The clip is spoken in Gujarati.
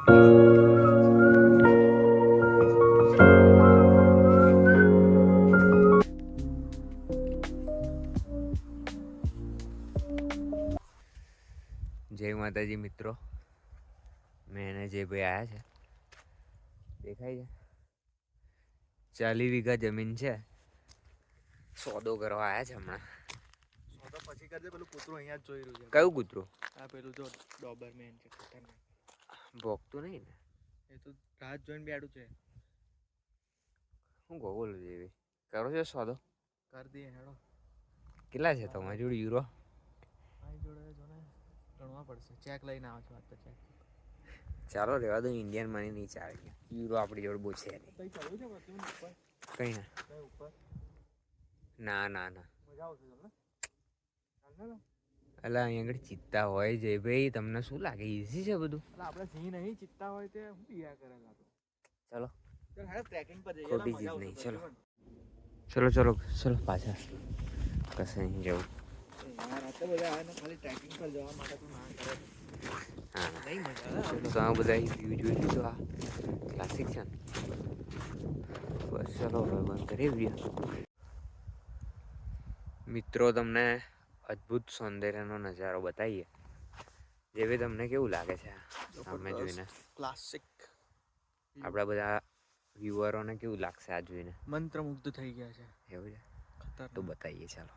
જય માતાજી મિત્રો, મેં એને જે ભાઈ આવ્યા છે દેખાય છે 40 વીઘા જમીન છે, સોદો કરવા આવ્યા છે હમણાં. સોદો પછી કરજે, પેલું કૂતરું અહીંયા જ જોઈ રહ્યું છે. કયું કૂતરું? આ પેલું જો ડોબરમેન છે, ખતરનાક. ભોગતું નહીં ને? એ તો રાત જોઈને બેઠું છે. હું બોલું જેવી કરો છો સોદો? કરી દઈએ હેડો. કેટલા છે તમારી જોડે યુરો? મારી જોડે જો ને ગણવા પડશે. ચેક લઈને આવો છો વાત તો ચેક. ચાલો રહેવા દો, ઇન્ડિયન મની નહીં ચાલે, યુરો આપણી જોડે બહુ છે નહીં. કઈ ચડવું છે બધું ઉપર? કઈ ના કઈ ઉપર? ના ના ના, મજા આવશે તમને. ચાલ એટલે અહીંયા આગળ ચિત્તા હોય છે ભાઈ, તમને શું લાગે ઈઝી છે બધું? એટલે આપણે સિંહ નહીં ચિત્તા હોય તે શું પિયા કરેલા તો. ચલો ચાલ હેડો ટ્રેકિંગ પર જઈએ. ખોટી મજા ચીજ આવશે. નહીં. ચલો ચલો ચલો ચલો પાછા કશે નહીં જવું. યાર આ તો બધા આવે ને ખાલી ટ્રેકિંગ પર જવા માટે તો ના કરે. હા નહીં મજા આવે. ચલો તમે બધા વ્યૂ જોઈ લીધું, આ ક્લાસિક છે ને. બસ ચલો હવે બંધ કરીએ વિડીયો. મિત્રો તમને અદ્ભુત સૌંદર્યનો નજારો બતાવીએ, જે બી તમને કેવું લાગે છે સામે જોઈને? ક્લાસિક. આપણા બધા વ્યુઅરોને કેવું લાગશે આ જોઈને? મંત્રમુગ્ધ થઈ ગયા છે. એવું છે ખતરનાક. તો બતાવીએ ચાલો.